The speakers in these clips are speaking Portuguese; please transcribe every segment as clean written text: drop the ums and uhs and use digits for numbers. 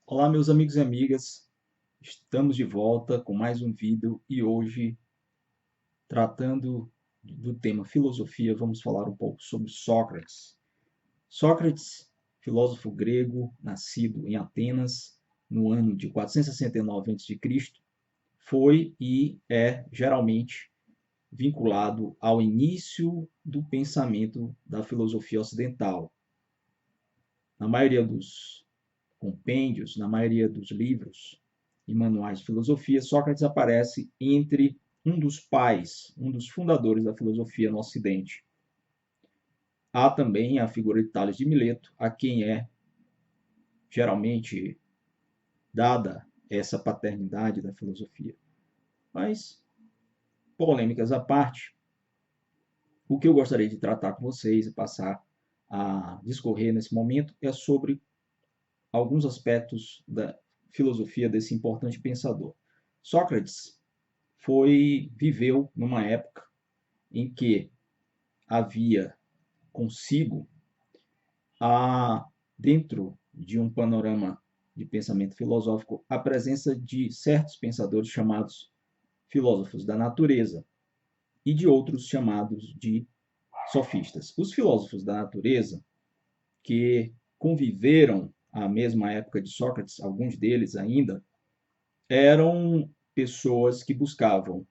Olá, meus amigos e amigas. Estamos de volta com mais um vídeo e hoje, tratando do tema filosofia, vamos falar um pouco sobre Sócrates. Sócrates, filósofo grego, nascido em Atenas no ano de 469 a.C., foi e é geralmente vinculado ao início do pensamento da filosofia ocidental. Na maioria dos compêndios, na maioria dos livros e manuais de filosofia, Sócrates aparece entre um dos pais, um dos fundadores da filosofia no Ocidente. Há também a figura de Tales de Mileto, a quem é geralmente dada essa paternidade da filosofia. Mas, polêmicas à parte, o que eu gostaria de tratar com vocês e passar a discorrer nesse momento é sobre alguns aspectos da filosofia desse importante pensador. Sócrates viveu numa época em que havia consigo, dentro de um panorama de pensamento filosófico, a presença de certos pensadores chamados filósofos da natureza e de outros chamados de sofistas. Os filósofos da natureza, que conviveram à mesma época de Sócrates, alguns deles ainda, eram pessoas que buscavam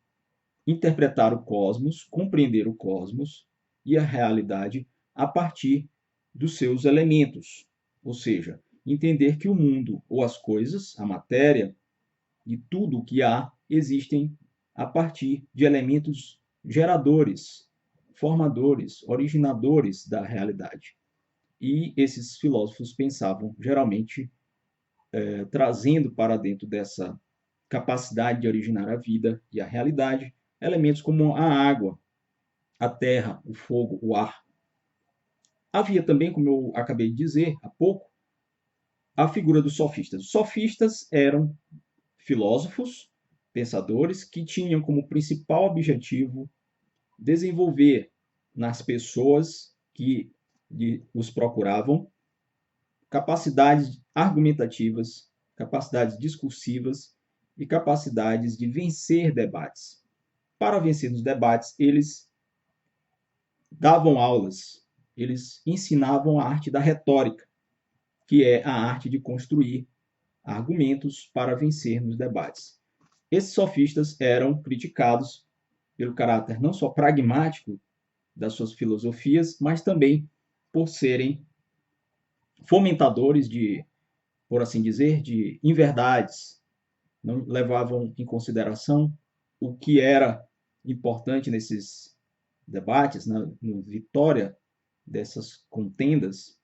interpretar o cosmos, compreender o cosmos e a realidade a partir dos seus elementos, ou seja, entender que o mundo ou as coisas, a matéria e tudo o que há existem a partir de elementos geradores, formadores, originadores da realidade. E esses filósofos pensavam geralmente trazendo para dentro dessa capacidade de originar a vida e a realidade elementos como a água, a terra, o fogo, o ar. Havia também, como eu acabei de dizer há pouco, a figura dos sofistas. Os sofistas eram filósofos, pensadores, que tinham como principal objetivo desenvolver nas pessoas que os procuravam capacidades argumentativas, capacidades discursivas e capacidades de vencer debates. Para vencer nos debates, eles davam aulas, eles ensinavam a arte da retórica, que é a arte de construir argumentos para vencer nos debates. Esses sofistas eram criticados pelo caráter não só pragmático das suas filosofias, mas também por serem fomentadores de, por assim dizer, de inverdades. Não levavam em consideração o que era importante nesses debates, na vitória dessas contendas,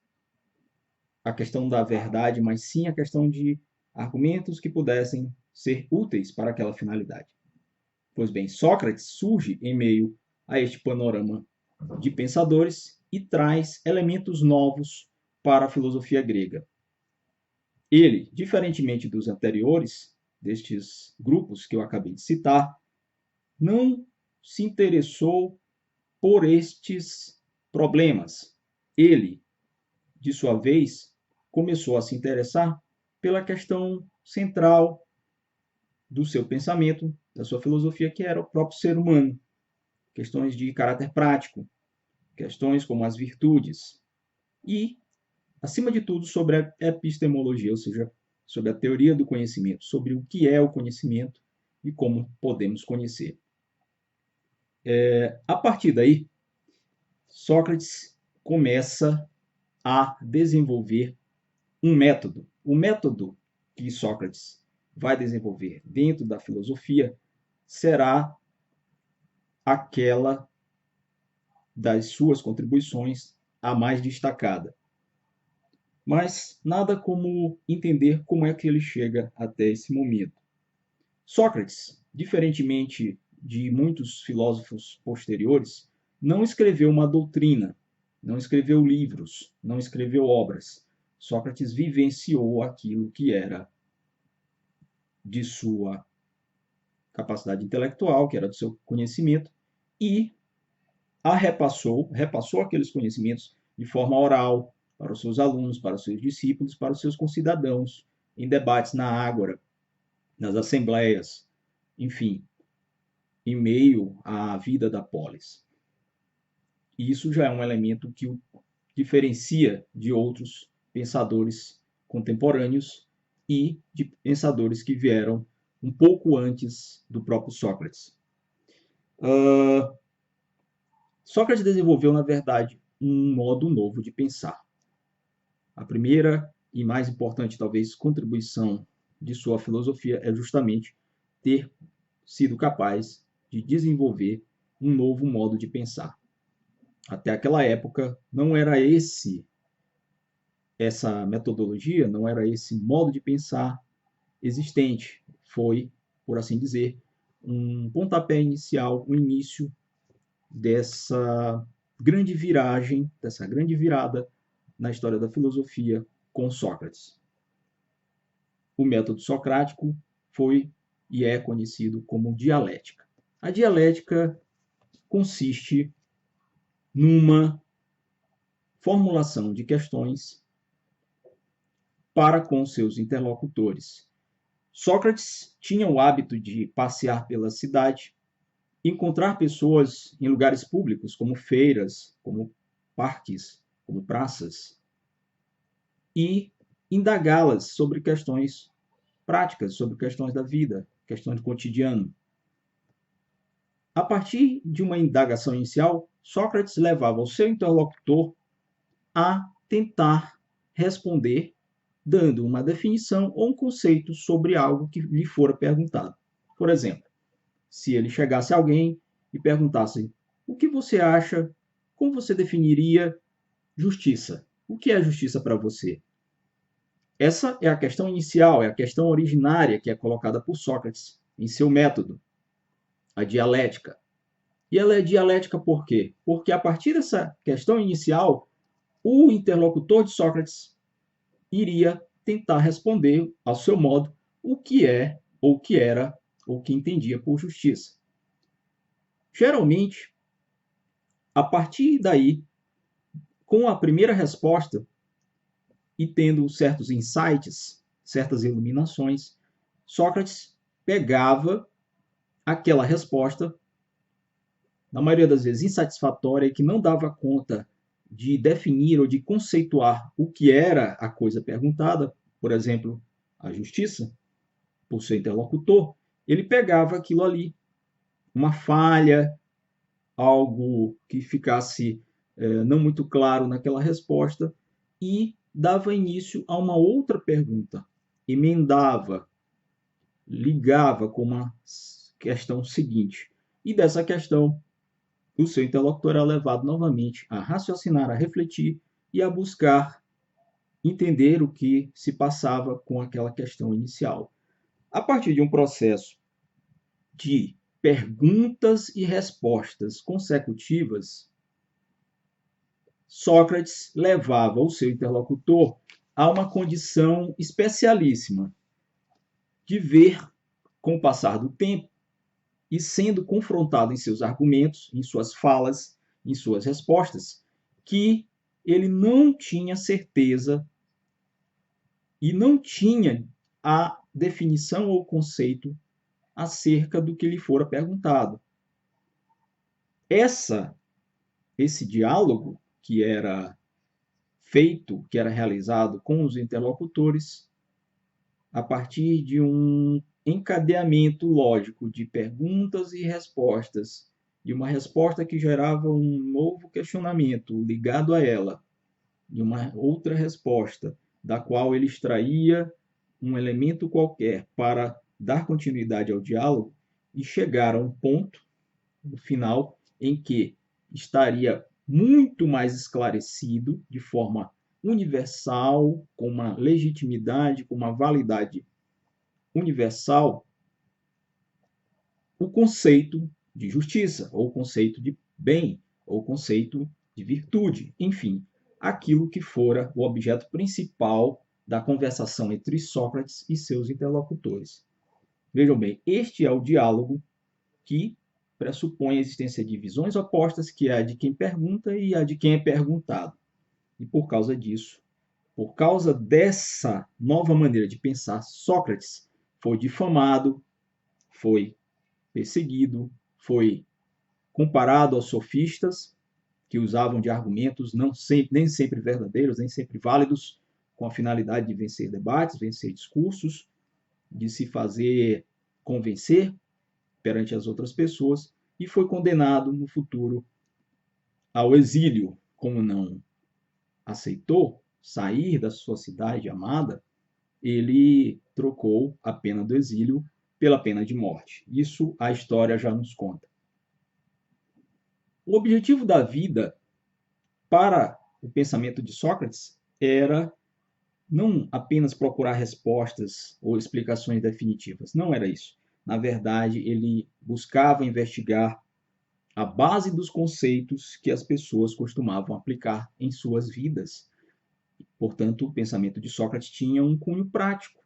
a questão da verdade, mas sim a questão de argumentos que pudessem ser úteis para aquela finalidade. Pois bem, Sócrates surge em meio a este panorama de pensadores e traz elementos novos para a filosofia grega. Ele, diferentemente dos anteriores, destes grupos que eu acabei de citar, não se interessou por estes problemas. Ele, de sua vez, começou a se interessar pela questão central do seu pensamento, da sua filosofia, que era o próprio ser humano. Questões de caráter prático, questões como as virtudes e, acima de tudo, sobre a epistemologia, ou seja, sobre a teoria do conhecimento, sobre o que é o conhecimento e como podemos conhecer. A partir daí, Sócrates começa a desenvolver um método. O método que Sócrates vai desenvolver dentro da filosofia será aquela das suas contribuições a mais destacada. Mas nada como entender como é que ele chega até esse momento. Sócrates, diferentemente de muitos filósofos posteriores, não escreveu uma doutrina, não escreveu livros, não escreveu obras. Sócrates vivenciou aquilo que era de sua capacidade intelectual, que era do seu conhecimento, e repassou aqueles conhecimentos de forma oral para os seus alunos, para os seus discípulos, para os seus concidadãos, em debates na ágora, nas assembleias, enfim, em meio à vida da polis. E isso já é um elemento que o diferencia de outros pensadores contemporâneos e de pensadores que vieram um pouco antes do próprio Sócrates. Sócrates desenvolveu, na verdade, um modo novo de pensar. A primeira e mais importante, talvez, contribuição de sua filosofia é justamente ter sido capaz de desenvolver um novo modo de pensar. Até aquela época, não era essa metodologia, não era esse modo de pensar existente. Foi, por assim dizer, um pontapé inicial, um início dessa grande viragem, dessa grande virada na história da filosofia com Sócrates. O método socrático foi e é conhecido como dialética. A dialética consiste numa formulação de questões para com seus interlocutores. Sócrates tinha o hábito de passear pela cidade, encontrar pessoas em lugares públicos, como feiras, como parques, como praças, e indagá-las sobre questões práticas, sobre questões da vida, questões do cotidiano. A partir de uma indagação inicial, Sócrates levava o seu interlocutor a tentar responder dando uma definição ou um conceito sobre algo que lhe fora perguntado. Por exemplo, se ele chegasse a alguém e perguntasse: o que você acha, como você definiria justiça? O que é justiça para você? Essa é a questão inicial, é a questão originária que é colocada por Sócrates em seu método, a dialética. E ela é dialética por quê? Porque a partir dessa questão inicial, o interlocutor de Sócrates iria tentar responder, ao seu modo, o que é, ou o que era, ou o que entendia por justiça. Geralmente, a partir daí, com a primeira resposta e tendo certos insights, certas iluminações, Sócrates pegava aquela resposta, na maioria das vezes insatisfatória, e que não dava conta de definir ou de conceituar o que era a coisa perguntada, por exemplo, a justiça, por seu interlocutor, ele pegava aquilo ali, uma falha, algo que ficasse não muito claro naquela resposta, e dava início a uma outra pergunta, emendava, ligava com uma questão seguinte. E dessa questão, o seu interlocutor é levado novamente a raciocinar, a refletir e a buscar entender o que se passava com aquela questão inicial. A partir de um processo de perguntas e respostas consecutivas, Sócrates levava o seu interlocutor a uma condição especialíssima de ver, com o passar do tempo, e sendo confrontado em seus argumentos, em suas falas, em suas respostas, que ele não tinha certeza e não tinha a definição ou conceito acerca do que lhe fora perguntado. Esse diálogo que era feito, que era realizado com os interlocutores, a partir de um encadeamento lógico de perguntas e respostas, e uma resposta que gerava um novo questionamento ligado a ela, e uma outra resposta, da qual ele extraía um elemento qualquer para dar continuidade ao diálogo e chegar a um ponto, no final, em que estaria muito mais esclarecido, de forma universal, com uma legitimidade, com uma validade universal, o conceito de justiça, ou o conceito de bem, ou o conceito de virtude, enfim, aquilo que fora o objeto principal da conversação entre Sócrates e seus interlocutores. Vejam bem, este é o diálogo que pressupõe a existência de visões opostas, que é a de quem pergunta e a de quem é perguntado. E por causa disso, Por causa dessa nova maneira de pensar, Sócrates foi difamado, foi perseguido, foi comparado aos sofistas, que usavam de argumentos nem sempre verdadeiros, nem sempre válidos, com a finalidade de vencer debates, vencer discursos, de se fazer convencer perante as outras pessoas, e foi condenado no futuro ao exílio. Como não aceitou sair da sua cidade amada, ele trocou a pena do exílio pela pena de morte. Isso a história já nos conta. O objetivo da vida para o pensamento de Sócrates era não apenas procurar respostas ou explicações definitivas. Não era isso. Na verdade, ele buscava investigar a base dos conceitos que as pessoas costumavam aplicar em suas vidas. Portanto, o pensamento de Sócrates tinha um cunho prático.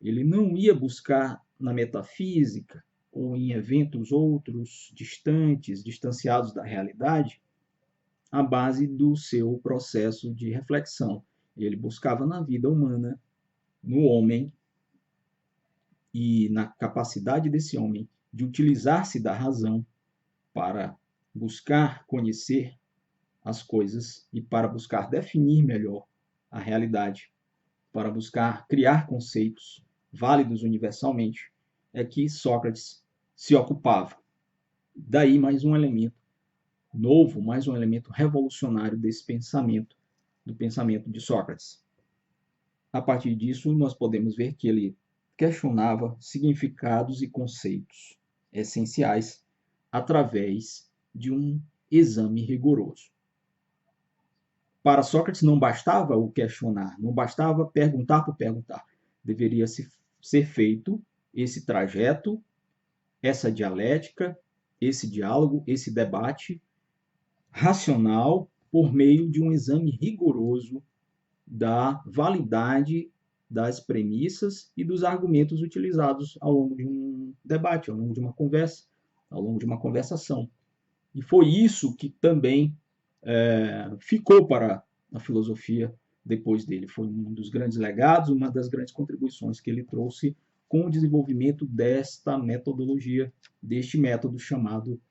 Ele não ia buscar na metafísica ou em eventos outros distantes, distanciados da realidade, a base do seu processo de reflexão. Ele buscava na vida humana, no homem e na capacidade desse homem de utilizar-se da razão para buscar conhecer as coisas e para buscar definir melhor a realidade, para buscar criar conceitos válidos universalmente, é que Sócrates se ocupava. Daí mais um elemento novo, mais um elemento revolucionário desse pensamento, do pensamento de Sócrates. A partir disso, nós podemos ver que ele questionava significados e conceitos essenciais através de um exame rigoroso. Para Sócrates não bastava o questionar, não bastava perguntar por perguntar. Deveria ser feito esse trajeto, essa dialética, esse diálogo, esse debate racional por meio de um exame rigoroso da validade das premissas e dos argumentos utilizados ao longo de um debate, ao longo de uma conversa, ao longo de uma conversação. E foi isso que também ficou para a filosofia depois dele. Foi um dos grandes legados, uma das grandes contribuições que ele trouxe com o desenvolvimento desta metodologia, deste método chamado,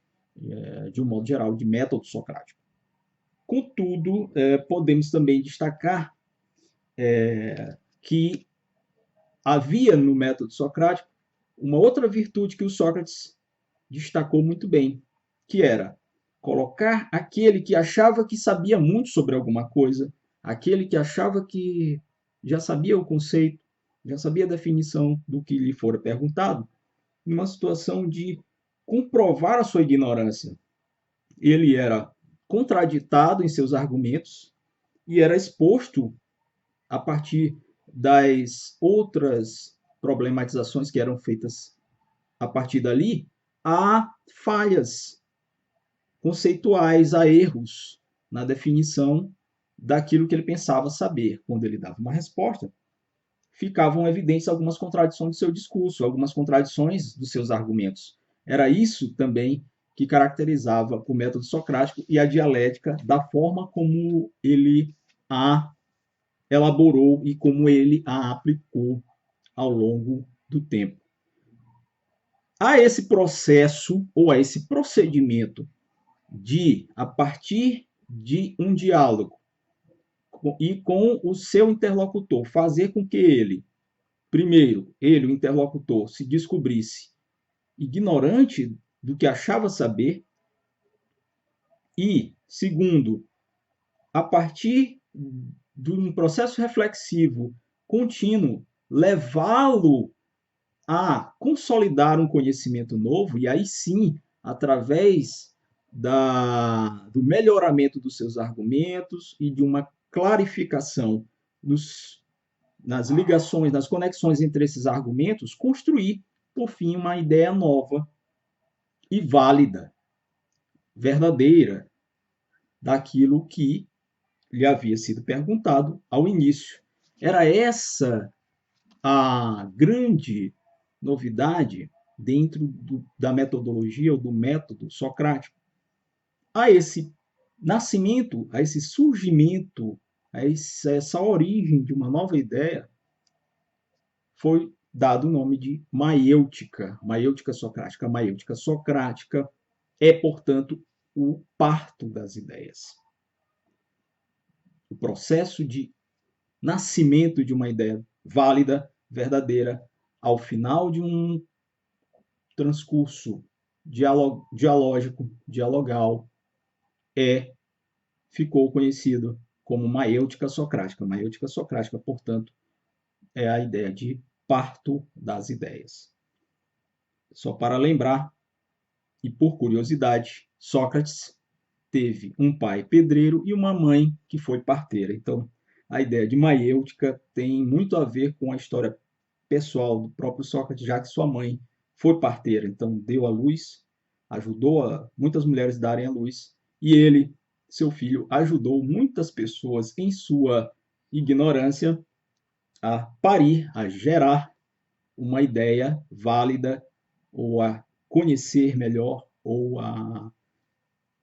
de um modo geral, de método socrático. Contudo, podemos também destacar que havia no método socrático uma outra virtude que o Sócrates destacou muito bem, que era colocar aquele que achava que sabia muito sobre alguma coisa, aquele que achava que já sabia o conceito, já sabia a definição do que lhe fora perguntado, numa situação de comprovar a sua ignorância. Ele era contraditado em seus argumentos e era exposto a partir das outras problematizações que eram feitas a partir dali, a falhas conceituais, a erros na definição daquilo que ele pensava saber. Quando ele dava uma resposta, ficavam evidentes algumas contradições do seu discurso, algumas contradições dos seus argumentos. Era isso também que caracterizava o método socrático e a dialética da forma como ele a elaborou e como ele a aplicou ao longo do tempo. A esse processo ou a esse procedimento de, a partir de um diálogo e com o seu interlocutor, fazer com que ele, primeiro, ele, o interlocutor, se descobrisse ignorante do que achava saber e, segundo, a partir de um processo reflexivo contínuo, levá-lo a consolidar um conhecimento novo, e aí sim, através do melhoramento dos seus argumentos e de uma clarificação nas ligações, nas conexões entre esses argumentos, construir, por fim, uma ideia nova e válida, verdadeira, daquilo que lhe havia sido perguntado ao início. Era essa a grande novidade dentro da metodologia ou do método socrático. A esse nascimento, a esse surgimento a essa origem de uma nova ideia, foi dado o nome de maiêutica, maiêutica socrática. A maiêutica socrática é, portanto, o parto das ideias. O processo de nascimento de uma ideia válida, verdadeira, ao final de um transcurso dialógico, dialogal, ficou conhecido como maiêutica socrática. Maiêutica socrática, portanto, é a ideia de parto das ideias. Só para lembrar, e por curiosidade, Sócrates teve um pai pedreiro e uma mãe que foi parteira. Então, a ideia de maiêutica tem muito a ver com a história pessoal do próprio Sócrates, já que sua mãe foi parteira, então deu à luz, ajudou muitas mulheres a darem à luz, e ele, seu filho, ajudou muitas pessoas em sua ignorância a parir, a gerar uma ideia válida, ou a conhecer melhor, ou a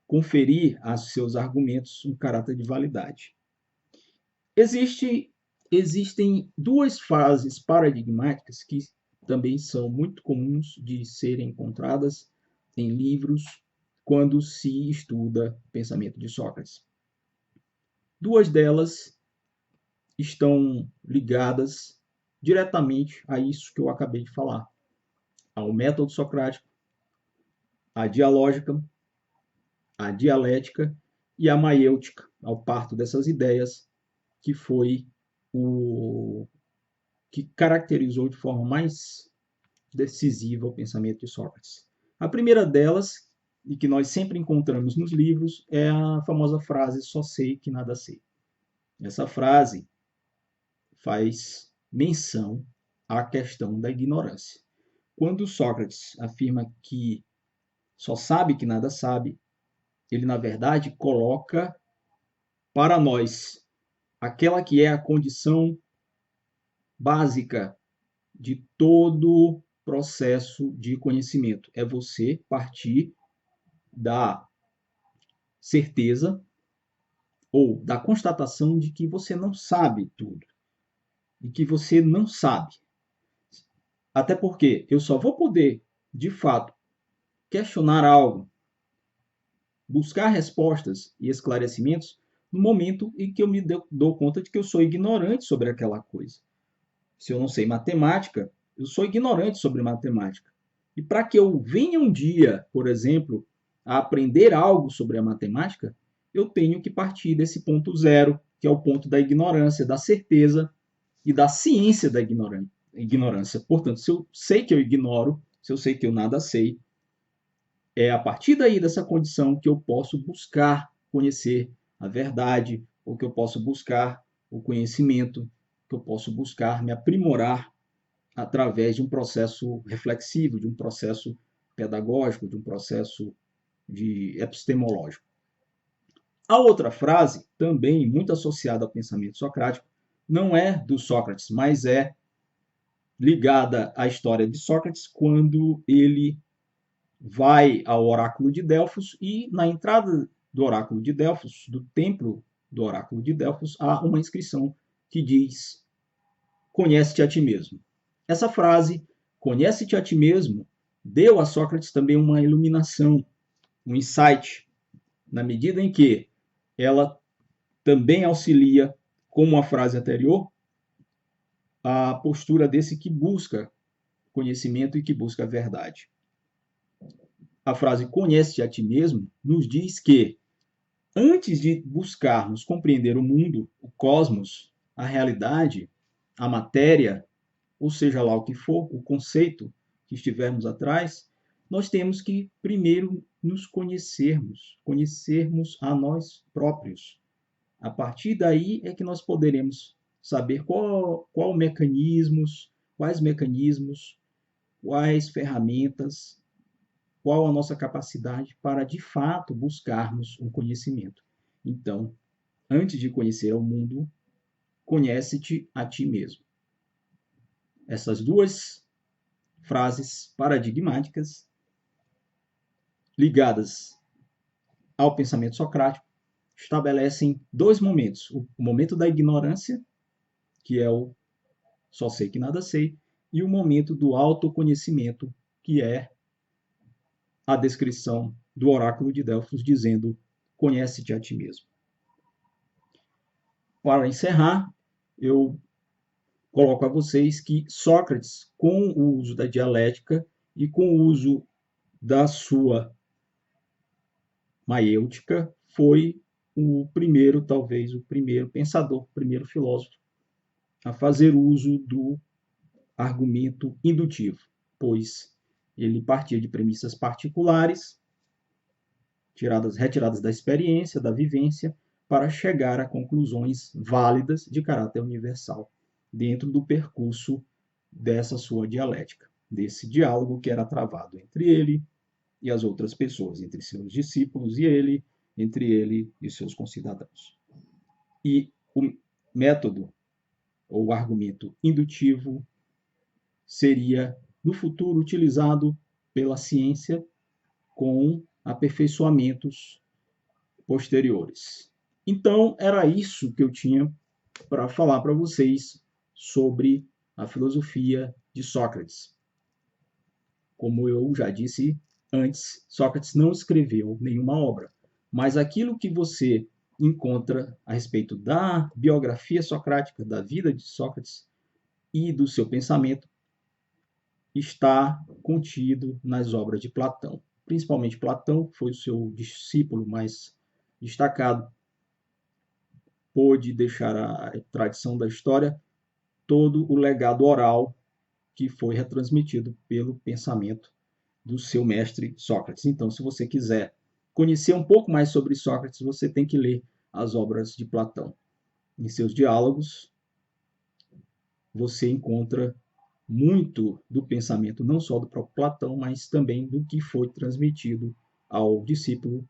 conferir a seus argumentos um caráter de validade. Existem duas fases paradigmáticas que também são muito comuns de serem encontradas em livros quando se estuda o pensamento de Sócrates. Duas delas estão ligadas diretamente a isso que eu acabei de falar, ao método socrático, à dialógica, à dialética e à maiêutica, ao parto dessas ideias, que foi o que caracterizou de forma mais decisiva o pensamento de Sócrates. A primeira delas, e que nós sempre encontramos nos livros, é a famosa frase "só sei que nada sei". Essa frase faz menção à questão da ignorância. Quando Sócrates afirma que só sabe que nada sabe, ele, na verdade, coloca para nós aquela que é a condição básica de todo processo de conhecimento. É você partir da certeza ou da constatação de que você não sabe tudo e que você não sabe. Até porque eu só vou poder, de fato, questionar algo, buscar respostas e esclarecimentos no momento em que eu me dou conta de que eu sou ignorante sobre aquela coisa. Se eu não sei matemática, eu sou ignorante sobre matemática. E para que eu venha um dia, por exemplo, a aprender algo sobre a matemática, eu tenho que partir desse ponto zero, que é o ponto da ignorância, da certeza e da ciência da ignorância. Portanto, se eu sei que eu ignoro, se eu sei que eu nada sei, é a partir daí dessa condição que eu posso buscar conhecer a verdade, ou que eu posso buscar o conhecimento, que eu posso buscar me aprimorar através de um processo reflexivo, de um processo pedagógico, de um processo epistemológico. A outra frase, também muito associada ao pensamento socrático, não é do Sócrates, mas é ligada à história de Sócrates, quando ele vai ao oráculo de Delfos e, na entrada do oráculo de Delfos, do templo do oráculo de Delfos, há uma inscrição que diz: "Conhece-te a ti mesmo". Essa frase, "conhece-te a ti mesmo", deu a Sócrates também uma iluminação, um insight, na medida em que ela também auxilia, como a frase anterior, a postura desse que busca conhecimento e que busca a verdade. A frase "conhece-te a ti mesmo" nos diz que, antes de buscarmos compreender o mundo, o cosmos, a realidade, a matéria, ou seja lá o que for, o conceito que estivermos atrás, nós temos que primeiro nos conhecermos a nós próprios. A partir daí é que nós poderemos saber quais mecanismos, quais ferramentas, qual a nossa capacidade para, de fato, buscarmos um conhecimento. Então, antes de conhecer o mundo, conhece-te a ti mesmo. Essas duas frases paradigmáticas ligadas ao pensamento socrático estabelecem dois momentos: o momento da ignorância, que é o só sei que nada sei, e o momento do autoconhecimento, que é a descrição do oráculo de Delfos dizendo: conhece-te a ti mesmo. Para encerrar, eu coloco a vocês que Sócrates, com o uso da dialética e com o uso da sua maiêutica, foi o primeiro, talvez o primeiro pensador, o primeiro filósofo a fazer uso do argumento indutivo, pois ele partia de premissas particulares, retiradas da experiência, da vivência, para chegar a conclusões válidas de caráter universal, dentro do percurso dessa sua dialética, desse diálogo que era travado entre ele e as outras pessoas, entre seus discípulos e ele, entre ele e seus concidadãos. E o método ou argumento indutivo seria, no futuro, utilizado pela ciência com aperfeiçoamentos posteriores. Então, era isso que eu tinha para falar para vocês sobre a filosofia de Sócrates. Como eu já disse antes, Sócrates não escreveu nenhuma obra, mas aquilo que você encontra a respeito da biografia socrática, da vida de Sócrates e do seu pensamento, está contido nas obras de Platão. Principalmente Platão, que foi o seu discípulo mais destacado, pôde deixar a tradição da história todo o legado oral que foi retransmitido pelo pensamento do seu mestre Sócrates. Então, se você quiser conhecer um pouco mais sobre Sócrates, você tem que ler as obras de Platão. Em seus diálogos, você encontra muito do pensamento, não só do próprio Platão, mas também do que foi transmitido ao discípulo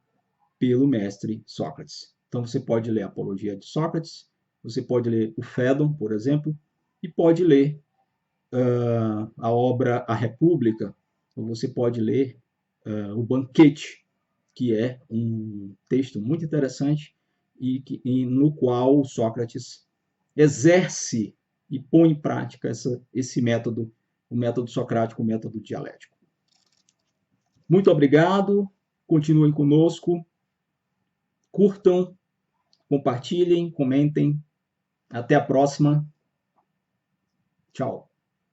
pelo mestre Sócrates. Então, você pode ler a Apologia de Sócrates, você pode ler o Fédon, por exemplo, e pode ler a obra A República, ou você pode ler O Banquete, que é um texto muito interessante e no qual Sócrates exerce e põe em prática esse método, o método socrático, o método dialético. Muito obrigado, continuem conosco, curtam, compartilhem, comentem. Até a próxima. Tchau.